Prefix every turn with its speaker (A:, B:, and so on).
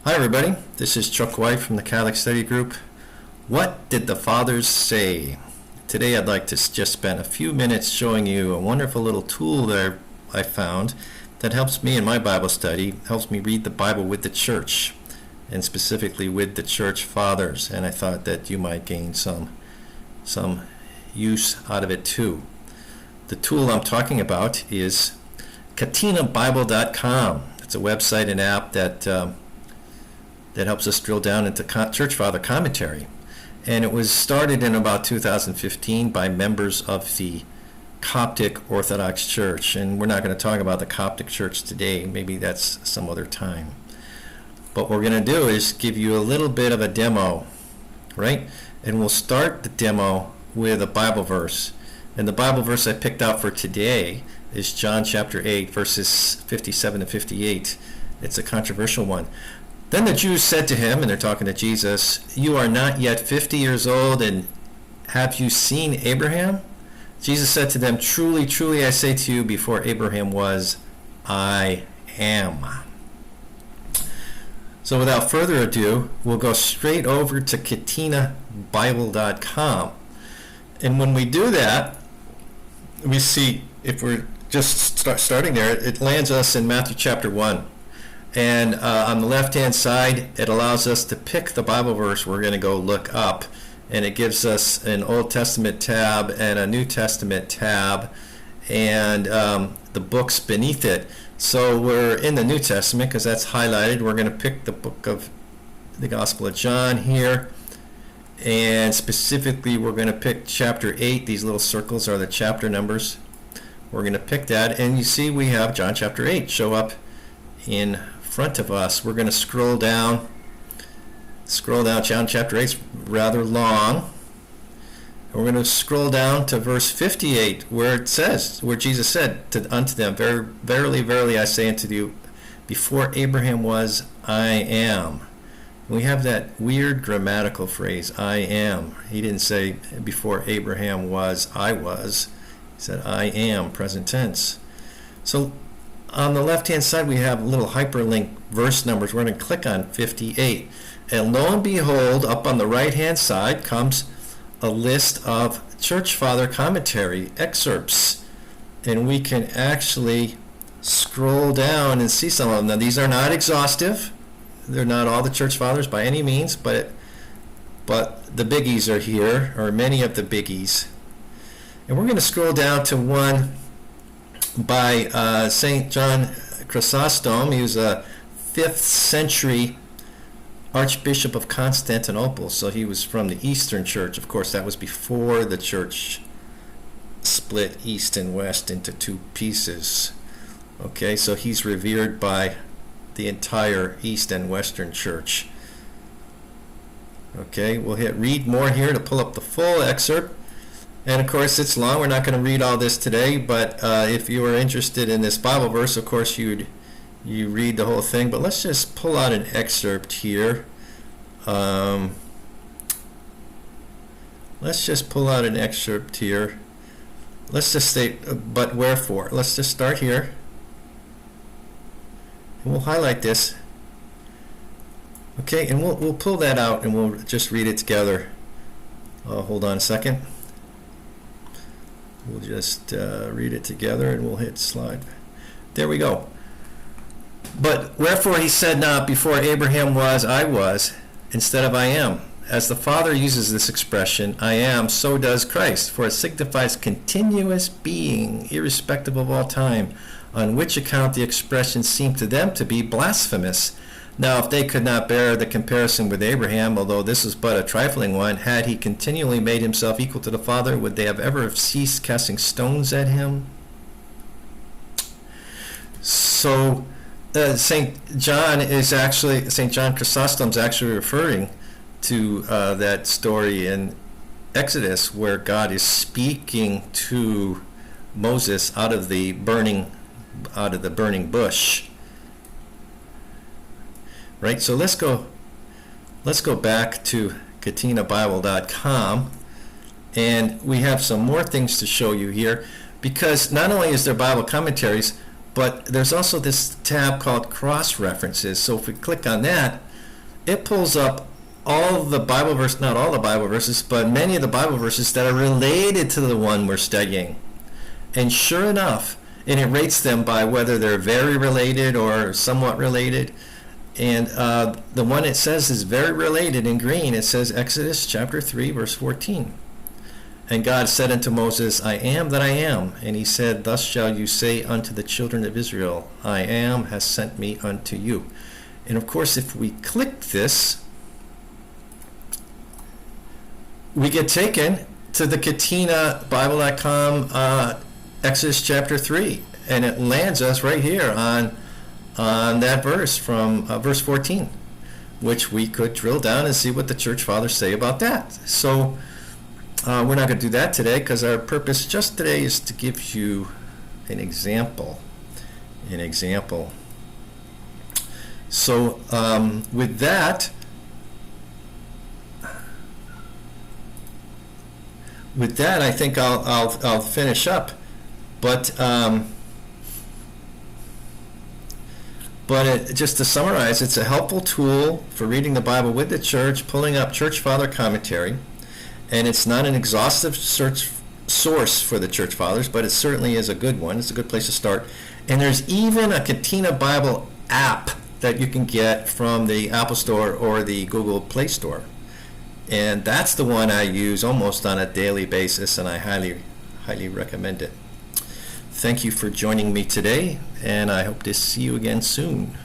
A: Hi everybody, this is Chuck White from the Catholic Study Group. What did the Fathers say? Today I'd like to just spend a few minutes showing you a wonderful little tool that I found that helps me in my Bible study, helps me read the Bible with the church, and specifically with the church fathers, and I thought that you might gain some use out of it too. The tool I'm talking about is KatinaBible.com. It's a website and app that helps us drill down into church father commentary. And it was started in about 2015 by members of the Coptic Orthodox Church. And we're not going to talk about the Coptic Church today. Maybe that's some other time. But what we're going to do is give you a little bit of a demo, right? And we'll start the demo with a Bible verse. And the Bible verse I picked out for today is John chapter 8, verses 57 to 58. It's a controversial one. Then the Jews said to him, and they're talking to Jesus, "You are not yet 50 years old, and have you seen Abraham?" Jesus said to them, "Truly, truly, I say to you, before Abraham was, I am." So without further adu, we'll go straight over to KatinaBible.com. And when we do that, we see, if we're just starting there, it lands us in Matthew chapter 1. And on the left-hand side, it allows us to pick the Bible verse we're going to go look up. And it gives us an Old Testament tab and a New Testament tab and the books beneath it. So we're in the New Testament because that's highlighted. We're going to pick the book of the Gospel of John here. And specifically, we're going to pick chapter 8. These little circles are the chapter numbers. We're going to pick that. And you see we have John chapter 8 show up in front of us. We're going to scroll down. John chapter 8 is rather long. And we're going to scroll down to verse 58, where it says, where Jesus said unto them, "Verily, verily, I say unto you, before Abraham was, I am." We have that weird grammatical phrase, "I am." He didn't say before Abraham was, I was. He said, I am, present tense. So on the left-hand side, we have little hyperlink verse numbers. We're going to click on 58. And lo and behold, up on the right-hand side comes a list of church father commentary excerpts. And we can actually scroll down and see some of them. Now, these are not exhaustive. They're not all the church fathers by any means, but the biggies are here, or many of the biggies. And we're going to scroll down to one by St. John Chrysostom. He was a 5th century Archbishop of Constantinople, so he was from the Eastern Church. Of course, that was before the church split East and West into two pieces. Okay, so he's revered by the entire East and Western Church. Okay, we'll hit read more here to pull up the full excerpt. And of course, it's long. We're not going to read all this today, but if you are interested in this Bible verse, of course, you read the whole thing. But let's just pull out an excerpt here. Let's just say, "But wherefore?" Let's just start here. And we'll highlight this. Okay, and we'll pull that out and we'll just read it together. Hold on a second. We'll just read it together and we'll hit slide. There we go. "But wherefore he said not, before Abraham was, I was, instead of I am. As the Father uses this expression, I am, so does Christ, for it signifies continuous being, irrespective of all time, on which account the expression seemed to them to be blasphemous. Now, if they could not bear the comparison with Abraham, although this is but a trifling one, had he continually made himself equal to the Father, would they have ever ceased casting stones at him?" So St. John Chrysostom is actually referring to that story in Exodus where God is speaking to Moses out of the burning bush. Right, so let's go back to KatinaBible.com, and we have some more things to show you here, because not only is there Bible commentaries, but there's also this tab called cross references. So if we click on that, it pulls up all the Bible verses, not all the Bible verses, but many of the Bible verses that are related to the one we're studying. And sure enough, and it rates them by whether they're very related or somewhat related. And the one it says is very related in green. It says Exodus chapter 3, verse 14. And God said unto Moses, I am that I am. And he said, thus shall you say unto the children of Israel, I am has sent me unto you. And of course, if we click this, we get taken to the KatinaBible.com Exodus chapter 3. And it lands us right here on that verse from verse 14, which we could drill down and see what the church fathers say about that. So we're not going to do that today, because our purpose just today is to give you an example. So with that, I think I'll finish up. But just to summarize, it's a helpful tool for reading the Bible with the church, pulling up church father commentary, and it's not an exhaustive source for the church fathers, but it certainly is a good one. It's a good place to start. And there's even a Katina Bible app that you can get from the Apple Store or the Google Play Store. And that's the one I use almost on a daily basis, and I highly, highly recommend it. Thank you for joining me today, and I hope to see you again soon.